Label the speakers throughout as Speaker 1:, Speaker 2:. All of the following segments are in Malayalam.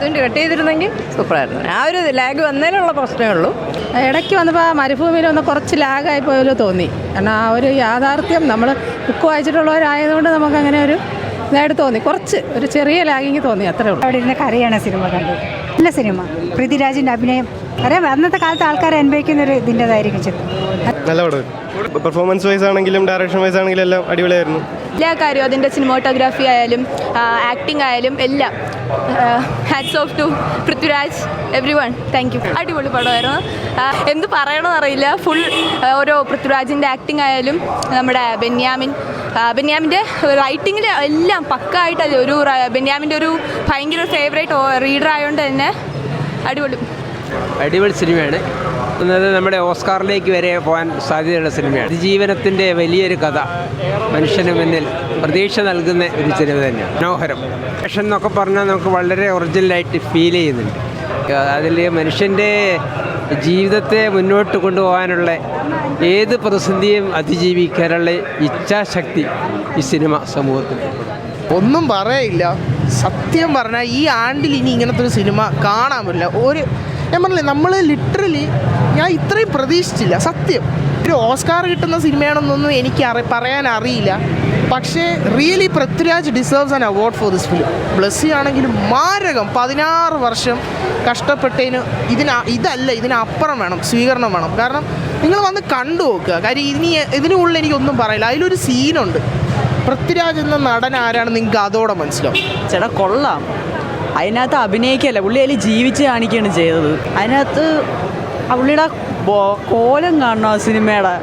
Speaker 1: കട്ട് ചെയ്തിരുന്നെങ്കിൽ സൂപ്പറായിരുന്നു. ആ ഒരു ലാഗ് വന്നതിനുള്ള പ്രശ്നമേ ഉള്ളൂ.
Speaker 2: ഇടയ്ക്ക് വന്നപ്പോൾ ആ മരുഭൂമിയിൽ ഒന്ന് കുറച്ച് ലാഗായി പോയല്ലോ തോന്നി. കാരണം ആ ഒരു യാഥാർത്ഥ്യം നമ്മൾ ബുക്ക് വായിച്ചിട്ടുള്ളവരായതുകൊണ്ട് നമുക്കങ്ങനെ ഒരു ഇതായിട്ട് തോന്നി. കുറച്ച് ഒരു ചെറിയ ലാഗിങ് തോന്നി, അത്രേ ഉള്ളൂ.
Speaker 3: അവിടെ ഇരുന്ന് കരയാണ് സിനിമ കണ്ടത്. നല്ല സിനിമ, പൃഥ്വിരാജിൻ്റെ അഭിനയം. അറിയാം, അന്നത്തെ കാലത്ത് ആൾക്കാർ അനുഭവിക്കുന്ന ഒരു ഇതിൻ്റെതായിരിക്കും ചിത്രം.
Speaker 4: നല്ല പടം. പെർഫോമൻസ് വൈസ് ആണെങ്കിലും ഡയറക്ഷൻ വൈസ് ആണെങ്കിലും എല്ലാം അടിപൊളിയായിരുന്നു.
Speaker 5: എല്ലാ കാര്യവും അതിൻ്റെ സിനിമാറ്റോഗ്രാഫി ആയാലും ആക്ടിങ് ആയാലും എല്ലാം hats of two Prithviraj, every one. Thank you. അടിപൊളി പടമായിരുന്നു. എന്ത് പറയണമെന്ന് അറിയില്ല. ഫുൾ ഓരോ പൃഥ്വിരാജിൻ്റെ ആക്ടിങ് ആയാലും നമ്മുടെ ബെന്യാമിൻ്റെ റൈറ്റിങ്ങിൽ എല്ലാം പക്കായിട്ട് ഒരു ബെന്യാമിൻ്റെ ഒരു ഭയങ്കര ഫേവറേറ്റ് റീഡർ ആയതുകൊണ്ട് തന്നെ
Speaker 6: അടിപൊളി സിനിമയാണ്. എന്നത് നമ്മുടെ ഓസ്കാറിലേക്ക് വരെ പോകാൻ സാധ്യതയുള്ള സിനിമയാണ്. അതിജീവനത്തിൻ്റെ വലിയൊരു കഥ മനുഷ്യന് മുന്നിൽ പ്രതീക്ഷ നൽകുന്ന ഒരു സിനിമ തന്നെയാണ്. മനോഹരം. ആക്ഷൻ എന്നൊക്കെ പറഞ്ഞാൽ നമുക്ക് വളരെ ഒറിജിനലായിട്ട് ഫീൽ ചെയ്യുന്നുണ്ട്. അതിൽ മനുഷ്യൻ്റെ ജീവിതത്തെ മുന്നോട്ട് കൊണ്ടുപോകാനുള്ള ഏത് പ്രതിസന്ധിയും അതിജീവിക്കാനുള്ള ഇച്ഛാശക്തി ഈ സിനിമ സമൂഹത്തിൽ.
Speaker 7: ഒന്നും പറയില്ല. സത്യം പറഞ്ഞാൽ ഈ ആണ്ടിൽ ഇനി ഇങ്ങനത്തെ ഒരു സിനിമ കാണാൻ പറ്റില്ല. ഞാൻ പറഞ്ഞില്ലേ, നമ്മൾ ലിറ്ററലി ഞാൻ ഇത്രയും പ്രതീക്ഷിച്ചില്ല. സത്യം, ഒരു ഓസ്കാർ കിട്ടുന്ന സിനിമയാണെന്നൊന്നും എനിക്ക് പറയാൻ അറിയില്ല. പക്ഷേ really Prithviraj deserves an award for this film. Blessy ആണെങ്കിലും മാരകം 16 വർഷം കഷ്ടപ്പെട്ടതിന് ഇതിനപ്പുറം വേണം, സ്വീകരണം വേണം. കാരണം നിങ്ങൾ വന്ന് കണ്ടു നോക്കുക. കാര്യം ഇതിനുള്ളിൽ എനിക്കൊന്നും പറയില്ല. അതിലൊരു സീനുണ്ട്, പൃഥ്വിരാജ് എന്ന നടൻ ആരാണ് നിങ്ങൾക്ക് അതോടെ മനസ്സിലാവും.
Speaker 8: ചേട്ടാ കൊള്ളാം. അതിനകത്ത് അഭിനയിക്കല്ല, പുള്ളി അതിൽ ജീവിച്ച് കാണിക്കുകയാണ് ചെയ്തത്. അതിനകത്ത് പുള്ളിയുടെ കോലം കാണണം ആ സിനിമയുടെ.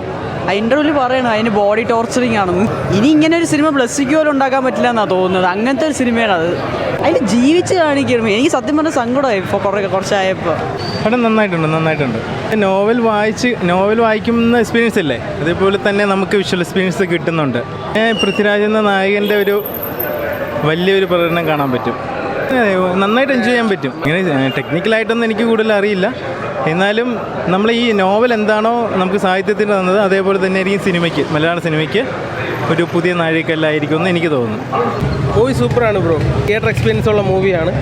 Speaker 8: ആ ഇൻ്റർവ്യൂവിൽ പറയണം അതിന് ബോഡി ടോർച്ചറിങ് ആണെന്ന്. ഇനി ഇങ്ങനെ ഒരു സിനിമ ബ്ലസ്സിക്ക് പോലും ഉണ്ടാക്കാൻ പറ്റില്ല എന്നാണ് തോന്നുന്നത്. അങ്ങനത്തെ ഒരു സിനിമയാണ് അത്. അതിൽ ജീവിച്ച് കാണിക്കണം. എനിക്ക് സത്യം പറഞ്ഞ സങ്കടമായി ഇപ്പോൾ കുറച്ചായപ്പോൾ.
Speaker 4: അവിടെ നന്നായിട്ടുണ്ട്. നോവൽ വായിക്കുന്ന എക്സ്പീരിയൻസ് ഇല്ലേ, അതേപോലെ തന്നെ നമുക്ക് വിഷ്വൽ എക്സ്പീരിയൻസ് കിട്ടുന്നുണ്ട്. പൃഥ്വിരാജ് എന്ന നായകൻ്റെ ഒരു വലിയൊരു പ്രകടനം കാണാൻ പറ്റും. നന്നായിട്ട് എൻജോയ് ചെയ്യാൻ പറ്റും. ഇങ്ങനെ ടെക്നിക്കലായിട്ടൊന്നും എനിക്ക് കൂടുതൽ അറിയില്ല. എന്നാലും നമ്മൾ ഈ നോവൽ എന്താണോ നമുക്ക് സാഹിത്യത്തിന് തന്നത്, അതേപോലെ തന്നെ ആയിരിക്കും മലയാള സിനിമയ്ക്ക് ഒരു പുതിയ നാഴികക്കല്ലായിരിക്കും എന്ന് എനിക്ക് തോന്നുന്നു.
Speaker 9: മൂവി സൂപ്പറാണ് ബ്രോ. തിയേറ്റർ എക്സ്പീരിയൻസ് ഉള്ള മൂവിയാണ്.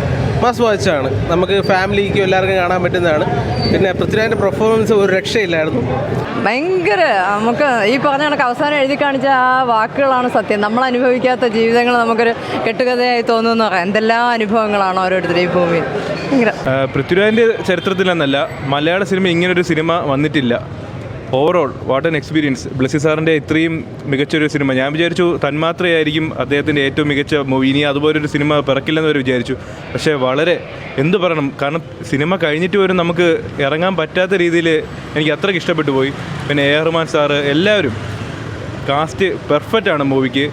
Speaker 9: മസ്റ്റ് വാച്ചാണ്. നമുക്ക് ഫാമിലിക്കും എല്ലാവർക്കും കാണാൻ പറ്റുന്നതാണ്. പിന്നെ പൃഥ്വിരാജിൻ്റെ പെർഫോമൻസ് ഒരു രക്ഷയില്ലായിരുന്നു.
Speaker 1: ഭയങ്കര നമുക്ക് ഈ പറഞ്ഞ കണക്ക് അവസാനം എഴുതി കാണിച്ച ആ വാക്കുകളാണ് സത്യം. നമ്മൾ അനുഭവിക്കാത്ത ജീവിതങ്ങൾ നമുക്കൊരു കെട്ടുകഥയായി തോന്നുമെന്ന് പറയാം. എന്തെല്ലാം അനുഭവങ്ങളാണ് ഓരോരുത്തരും ഈ ഭൂമിയിൽ. ഭയങ്കര
Speaker 10: പൃഥ്വിരാജിൻ്റെ ചരിത്രത്തിലെന്നല്ല മലയാള സിനിമ ഇങ്ങനൊരു സിനിമ വന്നിട്ടില്ല. Overall what an experience. Blessy സാറിൻ്റെ ഇത്രയും മികച്ചൊരു സിനിമ ഞാൻ വിചാരിച്ചു തന്മാത്രയായിരിക്കും അദ്ദേഹത്തിൻ്റെ ഏറ്റവും മികച്ച മൂവി. ഇനി അതുപോലൊരു സിനിമ പിറക്കില്ലെന്ന് വരെ വിചാരിച്ചു. പക്ഷേ വളരെ എന്ത് പറയണം, കാരണം സിനിമ കഴിഞ്ഞിട്ട് പോലും നമുക്ക് ഇറങ്ങാൻ പറ്റാത്ത രീതിയിൽ എനിക്ക് അത്രയ്ക്ക് ഇഷ്ടപ്പെട്ടു പോയി. പിന്നെ എ ആർ റഹ്മാൻ സാറ് എല്ലാവരും കാസ്റ്റ് പെർഫെക്റ്റ് ആണ് മൂവിക്ക്.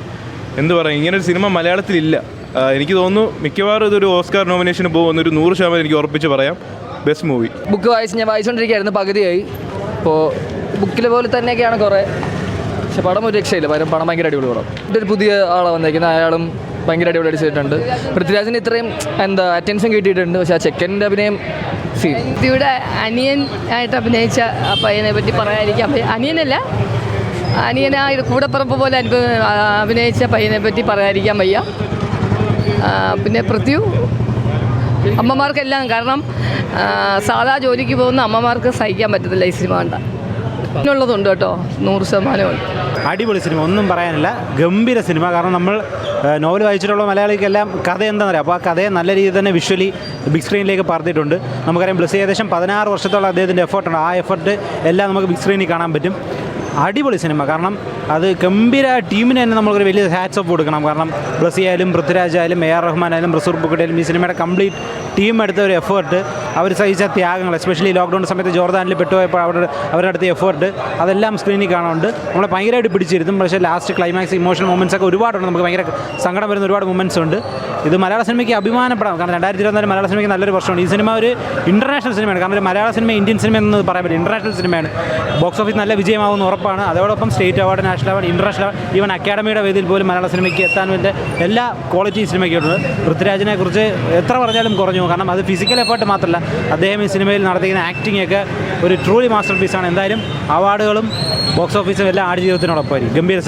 Speaker 10: എന്ത് പറയാം, ഇങ്ങനൊരു സിനിമ മലയാളത്തിലില്ല. എനിക്ക് തോന്നുന്നു മിക്കവാറും ഇതൊരു ഓസ്കാർ നോമിനേഷന് പോകുന്നൊരു 100% എനിക്ക് ഉറപ്പിച്ച് പറയാം. Best movie.
Speaker 8: ബുക്ക് ഞാൻ വായിച്ചുകൊണ്ടിരിക്കുകയായിരുന്നു, പകുതിയായി. അപ്പോൾ ബുക്കിലെ പോലെ തന്നെയൊക്കെയാണ് കുറേ, പക്ഷെ പടം ഒരു രക്ഷയില്ല. പടം ഭയങ്കര അടിപൊളി പടം. ഒരു പുതിയ ആളാണ് വന്നേക്കുന്നത്, അയാളും ഭയങ്കര അടിപൊളി ചെയ്തിട്ടുണ്ട്. പൃഥ്വിരാജിന് ഇത്രയും അറ്റൻഷൻ കിട്ടിയിട്ടുണ്ട്. പക്ഷേ ആ ചെക്കൻ്റെ അഭിനയം
Speaker 5: ഇവിടെ അനിയൻ ആയിട്ട് അഭിനയിച്ച ആ പയ്യനെ പറ്റി പറയാതിരിക്കാം. അനിയനാ കൂടപ്പറമ്പ് പോലെ അഭിനയിച്ച പയ്യനെ പറ്റി പറയാതിരിക്കാൻ വയ്യ. പിന്നെ പൃഥ്വി അമ്മമാർക്കെല്ലാം, കാരണം സാധാ ജോലിക്ക് പോകുന്ന അമ്മമാർക്ക് സഹിക്കാൻ പറ്റത്തില്ല ഈ സിനിമ കണ്ട. ഉള്ളതുണ്ട് കേട്ടോ, 100%.
Speaker 11: അടിപൊളി സിനിമ, ഒന്നും പറയാനില്ല. ഗംഭീര സിനിമ. കാരണം നമ്മൾ നോവൽ വായിച്ചിട്ടുള്ള മലയാളിക്കെല്ലാം കഥ എന്താണെന്ന് അറിയാം. അപ്പോൾ ആ കഥയെ നല്ല രീതിയിൽ തന്നെ വിഷ്വലി ബിഗ് സ്ക്രീനിലേക്ക് പറഞ്ഞിട്ടുണ്ട്. നമുക്കറിയാം ബ്ലസ്സി ഏകദേശം 16 വർഷത്തോളം അദ്ദേഹത്തിൻ്റെ എഫേർട്ടുണ്ട്. ആ എഫേർട്ട് എല്ലാം നമുക്ക് ബിഗ് സ്ക്രീനിൽ കാണാൻ പറ്റും. അടിപൊളി സിനിമ. കാരണം അത് ഗംഭീര ടീമിന് തന്നെ നമ്മളൊരു വലിയ ഹാറ്റ്സ് ഓഫ് കൊടുക്കണം. കാരണം ബ്ലസ്സി ആയാലും പൃഥ്വിരാജ് ആയാലും എ ആർ റഹ്മാൻ ആയാലും റസൂൽ പൂക്കുട്ടിയായാലും ഈ സിനിമയുടെ കംപ്ലീറ്റ് ടീം എടുത്ത ഒരു എഫേർട്ട്, അവർ സഹിച്ച ത്യാഗങ്ങൾ, എസ്പെഷ്യലി ലോക്ക്ഡൗൺ സമയത്ത് ജോർദാനിൽ പെട്ടുപോയപ്പോൾ അവരുടെ അടുത്ത എഫേർട്ട് അതെല്ലാം സ്ക്രീനിൽ കാണാനുണ്ട്. നമ്മളെ ഭയങ്കരമായിട്ട് പിടിച്ചിരുത്തും. പക്ഷേ ലാസ്റ്റ് ക്ലൈമാക്സ് ഇമോഷണൽ മൊമെൻറ്റ്സ് ഒക്കെ ഒരുപാടുണ്ട്. നമുക്ക് ഭയങ്കര സങ്കടം വരുന്ന ഒരുപാട് മൊമെൻറ്റ്സ് ഉണ്ട്. ഇത് മലയാള സിനിമയ്ക്ക് അഭിമാനപ്പെടാം. കാരണം 2024 മലയാള സിനിമയ്ക്ക് നല്ലൊരു വർഷമാണ്. ഈ സിനിമ ഒരു ഇൻ്റർനാഷണൽ സിനിമയാണ്. കാരണം ഒരു മലയാള സിനിമ ഇന്ത്യൻ സിനിമ എന്ന് പറയാൻ പറ്റും. ഇൻ്റർനാഷണൽ സിനിമയാണ്. ബോക്സ് ഓഫീസ് നല്ല വിജയമാകുമെന്ന് ഉറപ്പാണ്. അതോടൊപ്പം state award, national award, international award, even അക്കാഡമിയുടെ വേദിയിൽ പോലും മലയാള സിനിമയ്ക്ക് എത്താൻ വേണ്ട എല്ലാ ക്വാളിറ്റി സിനിമയ്ക്കുണ്ട്. പൃഥ്വിരാജിനെ കുറിച്ച് എത്ര പറഞ്ഞാലും കുറഞ്ഞു. കാരണം അത് ഫിസിക്കൽ എഫേർട്ട് മാത്രമല്ല, അദ്ദേഹം ഈ സിനിമയിൽ നടത്തിക്കുന്ന ആക്ടിംഗ് ഒക്കെ ഒരു ട്രൂലി മാസ്റ്റർ പീസാണ്. എന്തായാലും അവാർഡുകളും ബോക്സ് ഓഫീസും എല്ലാം ആടുജീവിതത്തിനോടൊപ്പമായിരിക്കും. ഗംഭീര